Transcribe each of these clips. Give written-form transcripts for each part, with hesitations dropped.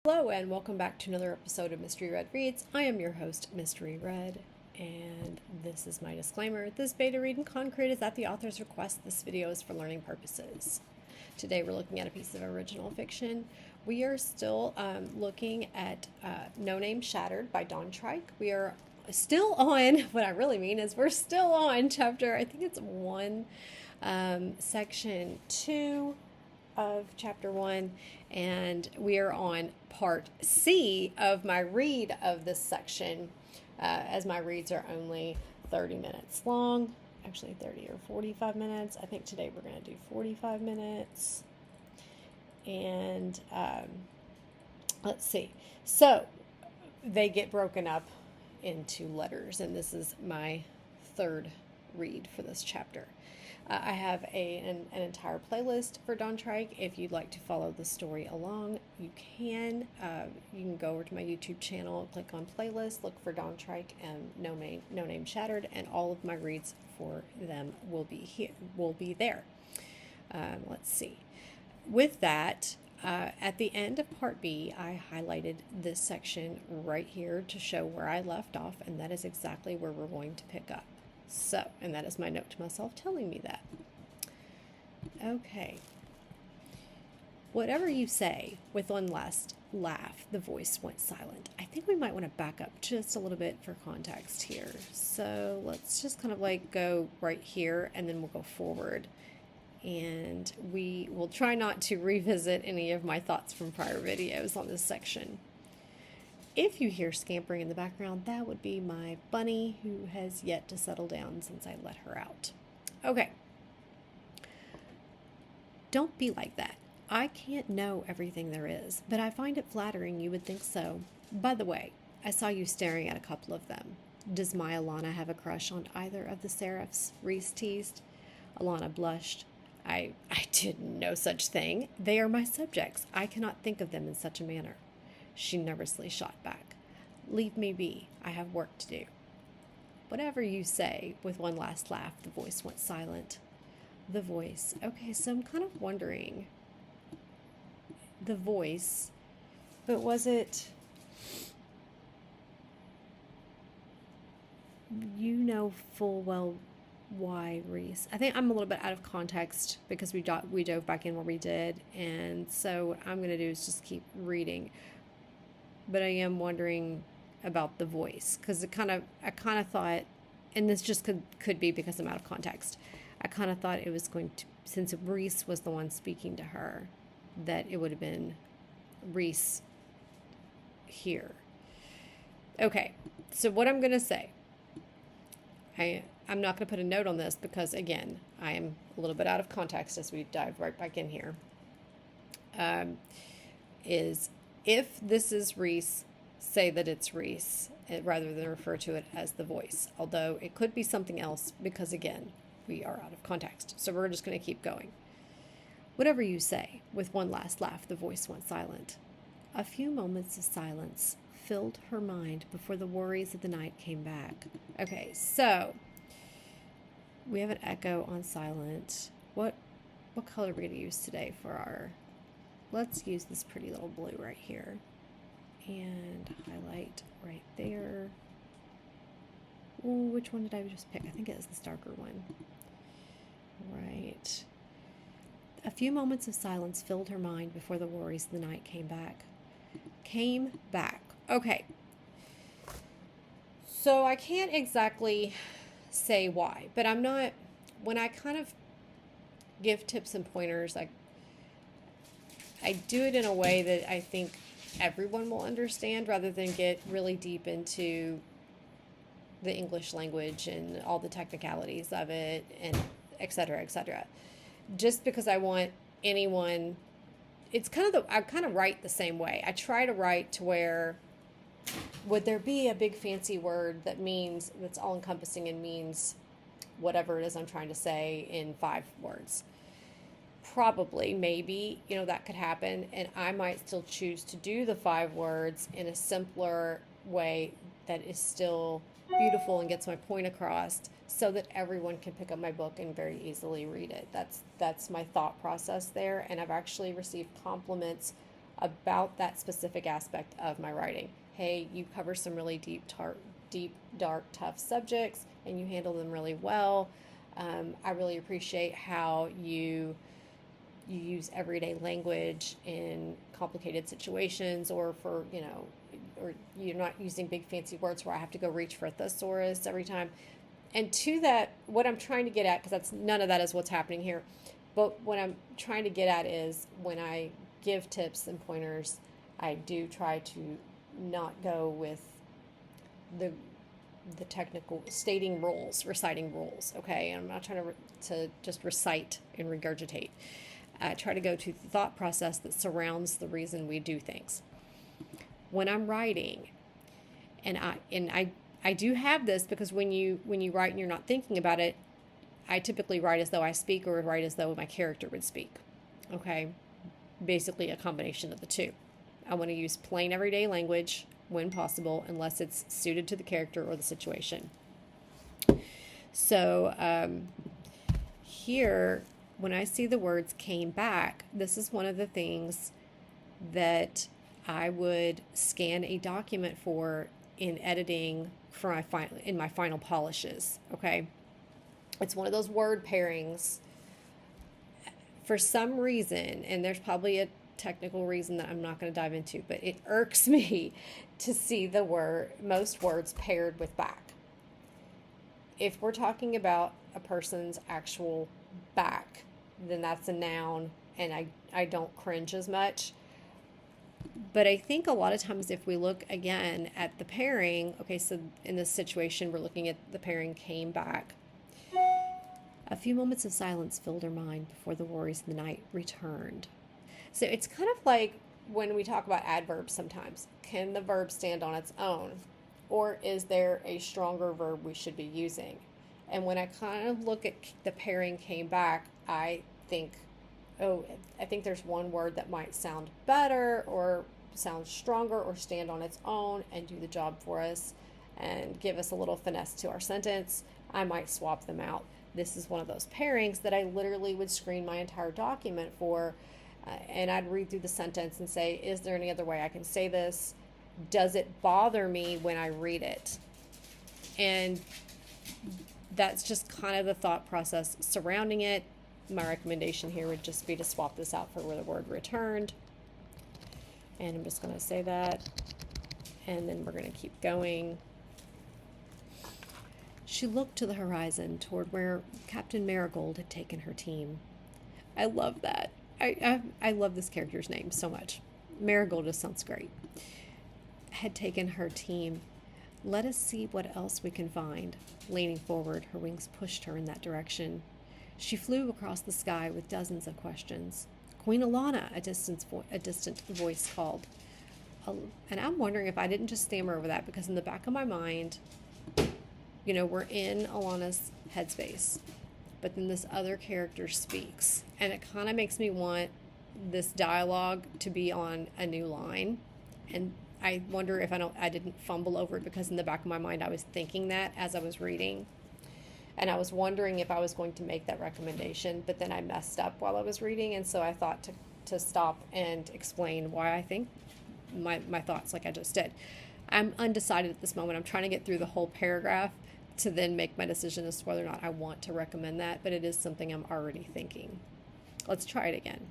Hello and welcome back to another episode of Mystery Red Reads. I am your host, Mystery Red, and this is my disclaimer. This beta read in concrete is at the author's request. This video is for learning purposes. Today we're looking at a piece of original fiction. We are still looking at No Name Shattered by Dontrike. We are still on, what I really mean is we're still on chapter, I think it's 1, section 2 of chapter 1, and we are on part C of my read of this section, as my reads are only 30 minutes long, actually 30 or 45 minutes. I think today we're going to do 45 minutes, and let's see. So they get broken up into letters, and this is my third read for this chapter. I have an entire playlist for Dontrike. If you'd like to follow the story along, you can. You can go over to my YouTube channel, click on playlist, look for Dontrike and No Name Shattered, and all of my reads for them will be here. Will be there. Let's see. With that, at the end of part B, I highlighted this section right here to show where I left off, and that is exactly where we're going to pick up. So, and that is my note to myself telling me that. Okay. Whatever you say, with one last laugh, the voice went silent. I think we might want to back up just a little bit for context here. So let's just kind of like go right here and then we'll go forward. And we will try not to revisit any of my thoughts from prior videos on this section. If you hear scampering in the background, that would be my bunny who has yet to settle down since I let her out. Okay. Don't be like that. I can't know everything there is, but I find it flattering you would think so. By the way, I saw you staring at a couple of them. Does my Alana have a crush on either of the Seraphs? Reese teased. Alana blushed. I did no such thing. They are my subjects. I cannot think of them in such a manner. She nervously shot back. Leave me be. I have work to do. Whatever you say, with one last laugh, the voice went silent. The voice. Okay, so I'm kind of wondering. The voice. But was it... You know full well why, Reese. I think I'm a little bit out of context because we dove back in where we did. And so what I'm going to do is just keep reading. But I am wondering about the voice because I kind of thought, and this just could be because I'm out of context. I kind of thought it was going to, since Reese was the one speaking to her, that it would have been Reese here. Okay, so what I'm going to say, I'm not going to put a note on this because, again, I am a little bit out of context as we dive right back in here, is... If this is Reese, say that it's Reese, rather than refer to it as the voice. Although it could be something else because, again, we are out of context. So we're just going to keep going. Whatever you say, with one last laugh, the voice went silent. A few moments of silence filled her mind before the worries of the night came back. Okay, so we have an echo on silent. What color are we going to use today for our... Let's use this pretty little blue right here and highlight right there. Ooh, which one did I just pick? I think it was this darker one. Right. A few moments of silence filled her mind before the worries of the night came back. Okay. So I can't exactly say why, but I'm not, when I kind of give tips and pointers, I do it in a way that I think everyone will understand rather than get really deep into the English language and all the technicalities of it and et cetera, et cetera. Just because I want anyone, it's kind of I kind of write the same way. I try to write to where, would there be a big fancy word that's all encompassing and means whatever it is I'm trying to say in 5 words? Probably, maybe, that could happen, and I might still choose to do the 5 words in a simpler way that is still beautiful and gets my point across so that everyone can pick up my book and very easily read it. That's my thought process there, and I've actually received compliments about that specific aspect of my writing. Hey, you cover some really deep, dark, tough subjects, and you handle them really well. I really appreciate how you use everyday language in complicated situations, or for, or you're not using big fancy words where I have to go reach for a thesaurus every time. And to that, what I'm trying to get at, because none of that is what's happening here, but what I'm trying to get at is when I give tips and pointers, I do try to not go with the technical stating rules, reciting rules. Okay, and I'm not trying to just recite and regurgitate. I try to go to the thought process that surrounds the reason we do things. When I'm writing, and I do have this, because when you write and you're not thinking about it, I typically write as though I speak, or write as though my character would speak. Okay, basically a combination of the two. I want to use plain everyday language when possible, unless it's suited to the character or the situation. So here, when I see the words "came back," this is one of the things that I would scan a document for in editing for my final polishes. Okay, it's one of those word pairings. For some reason, and there's probably a technical reason that I'm not going to dive into, but it irks me to see most words paired with back. If we're talking about a person's actual back, then that's a noun, and I don't cringe as much. But I think a lot of times if we look again at the pairing, okay, so in this situation, we're looking at the pairing "came back." A few moments of silence filled her mind before the worries of the night returned. So it's kind of like when we talk about adverbs sometimes. Can the verb stand on its own? Or is there a stronger verb we should be using? And when I kind of look at the pairing "came back," I think there's one word that might sound better, or sound stronger, or stand on its own and do the job for us and give us a little finesse to our sentence. I might swap them out. This is one of those pairings that I literally would screen my entire document for, and I'd read through the sentence and say, is there any other way I can say this? Does it bother me when I read it? And that's just kind of the thought process surrounding it. My recommendation here would just be to swap this out for where the word "returned." And I'm just going to say that, and then we're going to keep going. She looked to the horizon toward where Captain Marigold had taken her team. I love that. I love this character's name so much. Marigold just sounds great. Had taken her team. Let us see what else we can find. Leaning forward, her wings pushed her in that direction. She flew across the sky with dozens of questions. "Queen Alana," a distant voice called. And I'm wondering if I didn't just stammer over that, because in the back of my mind, we're in Alana's headspace, but then this other character speaks, and it kind of makes me want this dialogue to be on a new line. And I wonder if I didn't fumble over it, because in the back of my mind I was thinking that as I was reading, and I was wondering if I was going to make that recommendation, but then I messed up while I was reading, and so I thought to stop and explain why I think my thoughts like I just did. I'm undecided at this moment. I'm trying to get through the whole paragraph to then make my decision as to whether or not I want to recommend that, but it is something I'm already thinking. Let's try it again.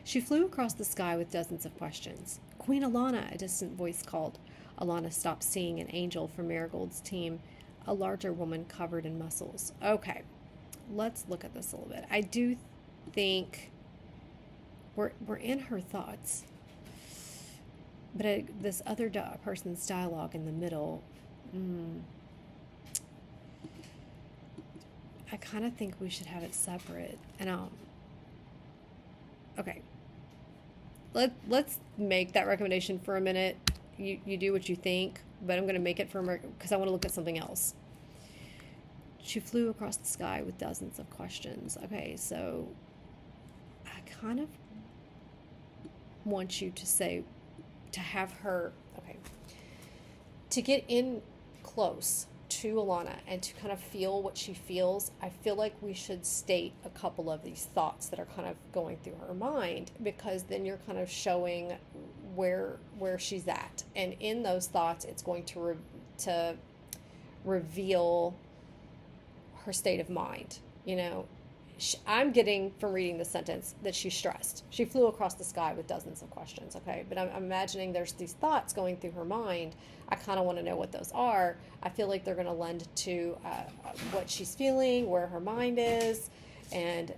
She flew across the sky with dozens of questions. "Queen Alana," a distant voice called. Alana stopped, seeing an angel from Marigold's team, a larger woman covered in muscles. Okay, let's look at this a little bit. I do think we're in her thoughts, but this other person's dialogue in the middle, I kind of think we should have it separate. And okay, let's make that recommendation for a minute. You do what you think, but I'm going to make it because I want to look at something else. She flew across the sky with dozens of questions. Okay, so I kind of want you to have her, to get in close to Alana and to kind of feel what she feels, I feel like we should state a couple of these thoughts that are kind of going through her mind, because then you're kind of showing where she's at. And in those thoughts, it's going to reveal her state of mind. You know, I'm getting from reading the sentence that she's stressed. She flew across the sky with dozens of questions, okay? But I'm imagining there's these thoughts going through her mind. I kind of want to know what those are. I feel like they're going to lend to what she's feeling, where her mind is, and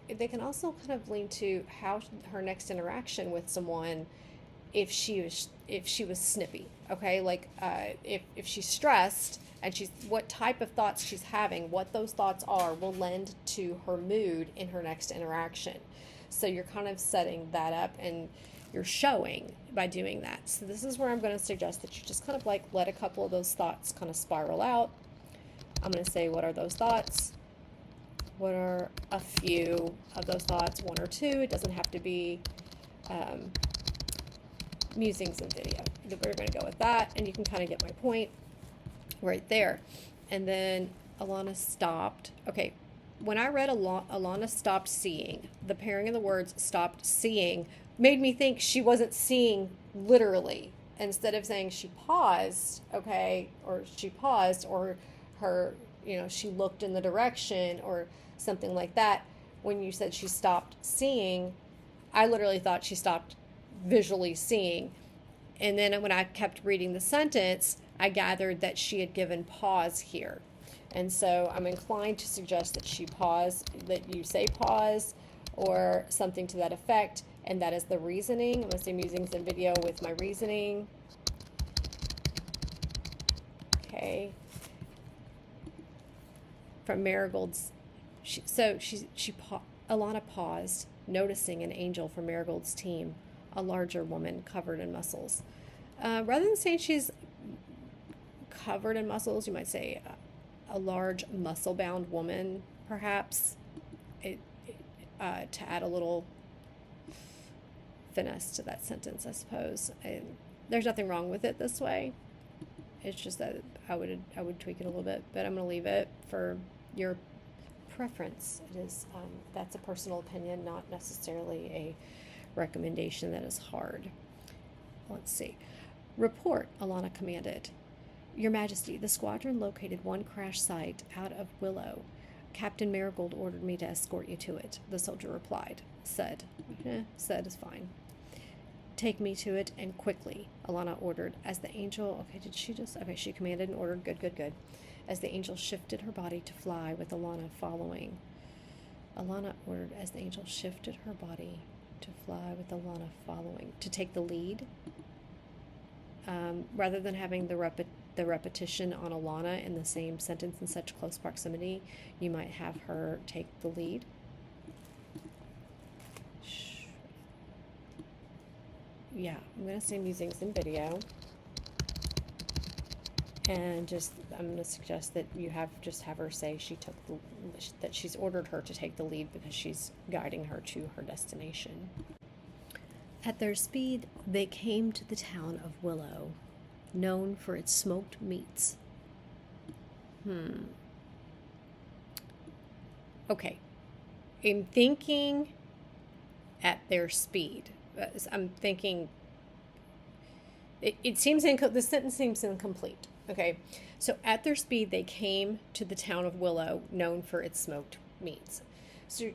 they can also kind of lean to how her next interaction with someone, if she was snippy, okay? Like if she's stressed, and what type of thoughts she's having, what those thoughts are, will lend to her mood in her next interaction. So you're kind of setting that up, and you're showing by doing that. So this is where I'm going to suggest that you just kind of like let a couple of those thoughts kind of spiral out. I'm going to say, what are those thoughts? What are a few of those thoughts? One or two. It doesn't have to be musings and video. We're going to go with that, and you can kind of get my point right there. And then Alana stopped. Okay, when I read Alana stopped seeing, the pairing of the words stopped seeing made me think she wasn't seeing literally. Instead of saying she paused, okay, or she paused, or her, she looked in the direction or something like that. When you said she stopped seeing, I literally thought she stopped visually seeing. And then when I kept reading the sentence, I gathered that she had given pause here. And so I'm inclined to suggest that you say pause or something to that effect, and that is the reasoning. I'm going to say musings and video with my reasoning. Okay. From Marigold's, Alana paused, noticing an angel from Marigold's team, a larger woman covered in muscles. Rather than saying she's covered in muscles, you might say a large muscle-bound woman, perhaps, to add a little finesse to that sentence, I suppose. There's nothing wrong with it this way. It's just that I would tweak it a little bit, but I'm going to leave it for your preference. It is that's a personal opinion, not necessarily a recommendation that is hard. Let's see. Report, Alana commanded. Your Majesty, the squadron located one crash site out of Willow. Captain Marigold ordered me to escort you to it, the soldier replied. Said is fine. Take me to it, and quickly, Alana ordered, as the angel... she commanded and ordered, good. As the angel shifted her body to fly with Alana following. Alana ordered, as the angel shifted her body to fly with Alana following. To take the lead? Rather than having the repetition on Alana in the same sentence in such close proximity, you might have her take the lead. Yeah, I'm going to say musings and video. And I'm going to suggest that you have her say that she's ordered her to take the lead because she's guiding her to her destination. At their speed, they came to the town of Willow, known for its smoked meats. Okay. I'm thinking at their speed. I'm thinking it seems the sentence seems incomplete. Okay. So at their speed, they came to the town of Willow, known for its smoked meats. So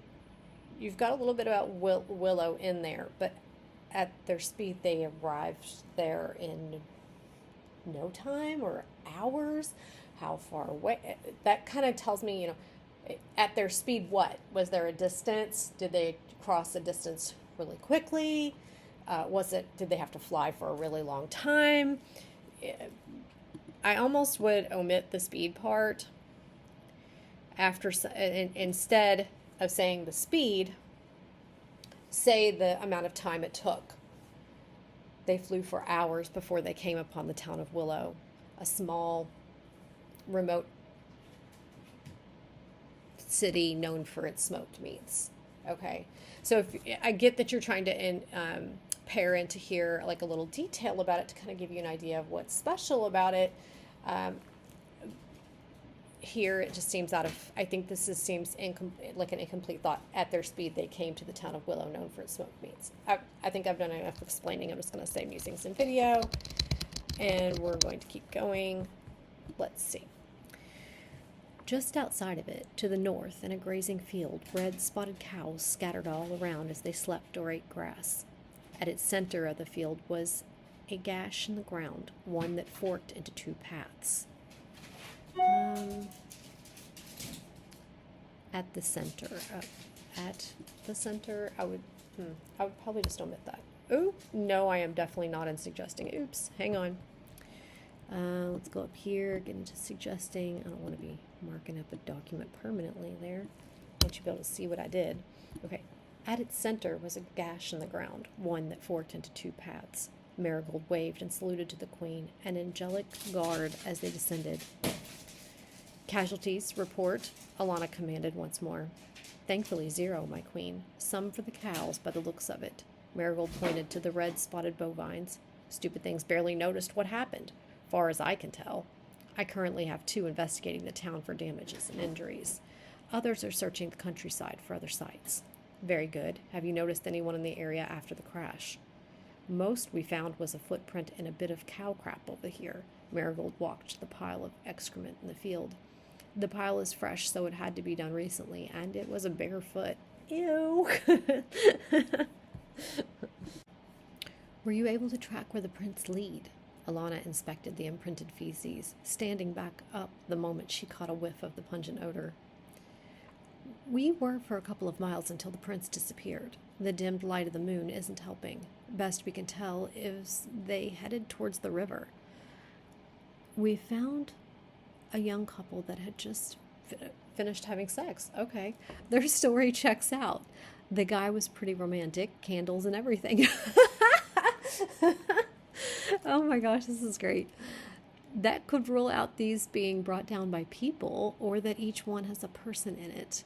you've got a little bit about Willow in there, but at their speed, they arrived there in no time or hours. How far away? That kind of tells me, at their speed, what? Was there a distance? Did they cross a distance really quickly? Did they have to fly for a really long time? I almost would omit the speed part instead of saying the speed, say the amount of time it took. They flew for hours before they came upon the town of Willow, a small, remote city known for its smoked meats. Okay, so I get that you're trying to pair into here like a little detail about it to kind of give you an idea of what's special about it. Here it just seems I think seems like an incomplete thought. At their speed, they came to the town of Willow, known for its smoked meats. I think I've done enough explaining. I'm just going to say musing some video, and we're going to keep going. Let's see. Just outside of it, to the north, in a grazing field, red spotted cows scattered all around as they slept or ate grass. At its center of the field was a gash in the ground, one that forked into two paths. At the center, I would probably just omit that. Oh, no, I am definitely not in suggesting. Oops, hang on. Let's go up here, get into suggesting. I don't want to be marking up a document permanently there. I want you to be able to see what I did. Okay, at its center was a gash in the ground, one that forked into two paths. Marigold waved and saluted to the queen, an angelic guard as they descended. Casualties, report, Alana commanded once more. Thankfully 0, my queen. Some for the cows, by the looks of it. Marigold pointed to the red-spotted bovines. Stupid things barely noticed what happened, far as I can tell. I currently have 2 investigating the town for damages and injuries. Others are searching the countryside for other sites. Very good. Have you noticed anyone in the area after the crash? Most we found was a footprint in a bit of cow crap over here. Marigold walked to the pile of excrement in the field. The pile is fresh, so it had to be done recently, and it was a bare foot. Ew! Were you able to track where the prints lead? Alana inspected the imprinted feces, standing back up the moment she caught a whiff of the pungent odor. We were for a couple of miles until the prints disappeared. The dimmed light of the moon isn't helping. Best we can tell is they headed towards the river. We found a young couple that had just finished having sex. Okay. Their story checks out. The guy was pretty romantic, candles and everything. Oh my gosh, this is great. That could rule out these being brought down by people, or that each one has a person in it.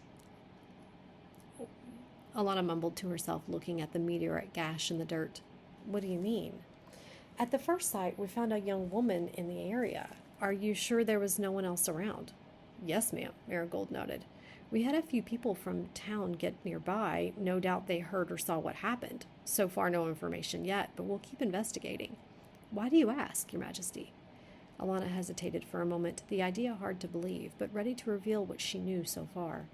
Alana mumbled to herself, looking at the meteorite gash in the dirt. What do you mean? At the first site, we found a young woman in the area. Are you sure there was no one else around? Yes, ma'am, Marigold nodded. We had a few people from town get nearby. No doubt they heard or saw what happened. So far, no information yet, but we'll keep investigating. Why do you ask, Your Majesty? Alana hesitated for a moment, the idea hard to believe, but ready to reveal what she knew so far.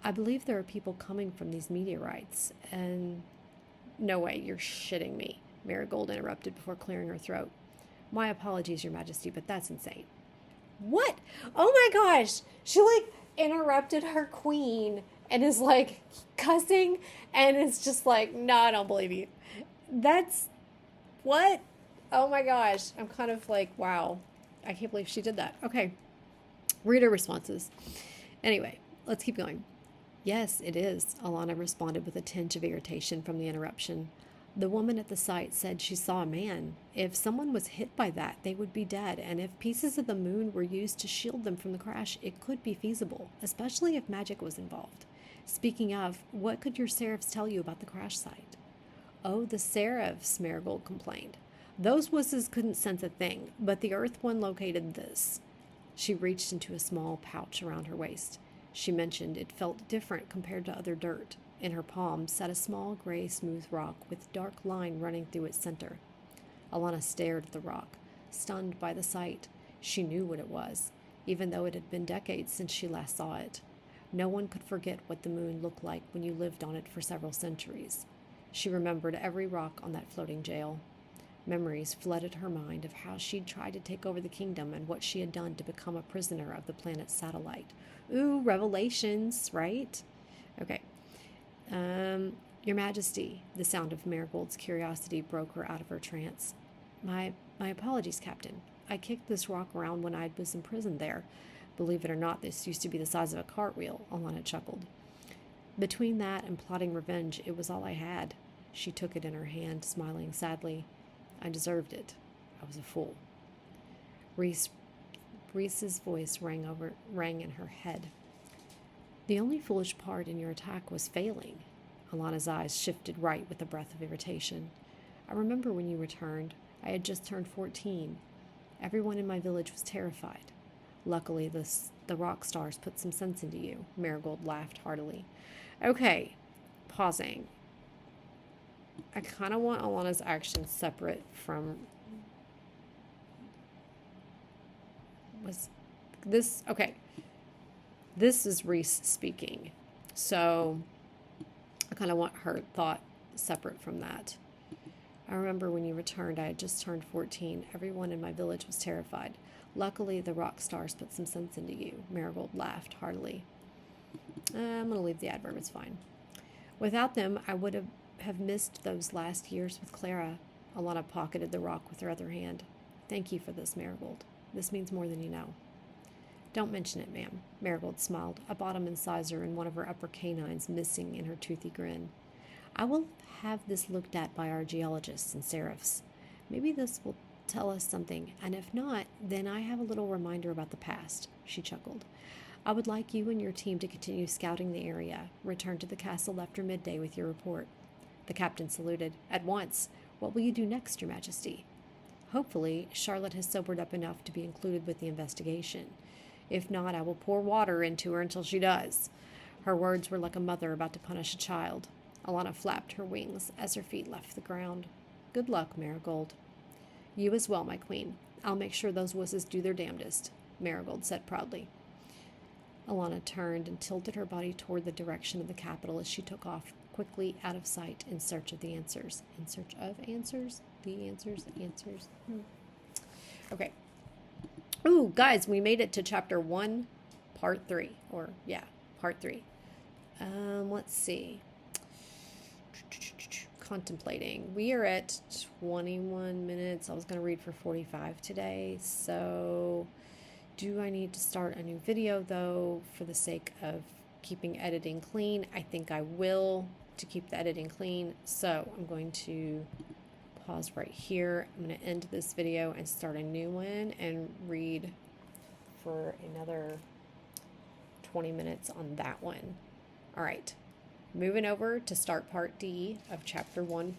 I believe there are people coming from these meteorites, and... No way, you're shitting me, Marigold interrupted before clearing her throat. My apologies, Your Majesty, but that's insane. What? Oh my gosh! She, interrupted her queen and is, cussing, and it's just no, I don't believe you. That's... What? Oh my gosh. I'm kind of wow. I can't believe she did that. Okay. Reader responses. Anyway, let's keep going. Yes, it is, Alana responded with a tinge of irritation from the interruption. The woman at the site said she saw a man. If someone was hit by that, they would be dead, and if pieces of the moon were used to shield them from the crash, it could be feasible, especially if magic was involved. Speaking of, what could your seraphs tell you about the crash site? Oh, the seraphs, Marigold complained. Those wusses couldn't sense a thing, but the Earth one located this. She reached into a small pouch around her waist. She mentioned it felt different compared to other dirt. In her palm sat a small gray smooth rock with dark line running through its center. Alana stared at the rock, stunned by the sight. She knew what it was, even though it had been decades since she last saw it. No one could forget what the moon looked like when you lived on it for several centuries. She remembered every rock on that floating jail. Memories flooded her mind of how she'd tried to take over the kingdom and what she had done to become a prisoner of the planet's satellite. Ooh, revelations, right? Okay. Your Majesty, the sound of Marigold's curiosity broke her out of her trance. My apologies, Captain. I kicked this rock around when I was imprisoned there. Believe it or not, this used to be the size of a cartwheel, Alana chuckled. Between that and plotting revenge, it was all I had. She took it in her hand, smiling sadly. I deserved it. I was a fool. Reese's voice rang in her head. The only foolish part in your attack was failing. Alana's eyes shifted right with a breath of irritation. I remember when you returned. I had just turned 14. Everyone in my village was terrified. Luckily, the rock stars put some sense into you. Marigold laughed heartily. Okay, pausing. I kind of want Alana's actions separate from... Was this... Okay. This is Reese speaking. So I kind of want her thought separate from that. I remember when you returned, I had just turned 14. Everyone in my village was terrified. Luckily, the rock stars put some sense into you. Marigold laughed heartily. I'm going to leave the adverb. It's fine. Without them, I would have missed those last years with Clara. Alana pocketed the rock with her other hand. Thank you for this, Marigold. This means more than you know. Don't mention it, ma'am. Marigold smiled, a bottom incisor and one of her upper canines missing in her toothy grin. I will have this looked at by our geologists and seraphs. Maybe this will tell us something, and if not, then I have a little reminder about the past. She chuckled. I would like you and your team to continue scouting the area. Return to the castle after midday with your report. The captain saluted. At once. What will you do next, Your Majesty? Hopefully, Charlotte has sobered up enough to be included with the investigation. If not, I will pour water into her until she does. Her words were like a mother about to punish a child. Alana flapped her wings as her feet left the ground. Good luck, Marigold. You as well, my queen. I'll make sure those wusses do their damnedest, Marigold said proudly. Alana turned and tilted her body toward the direction of the capital as she took off quickly out of sight in search of the answers. In search of answers? The answers? Okay. Ooh, guys, we made it to chapter 1, part 3. Part 3. Let's see. Contemplating. We are at 21 minutes. I was going to read for 45 today. So, do I need to start a new video, though, for the sake of keeping editing clean? I think I will, to keep the editing clean. So, I'm going to pause right here. I'm going to end this video and start a new one and read for another 20 minutes on that one. All right. Moving over to start part D of chapter 1-3.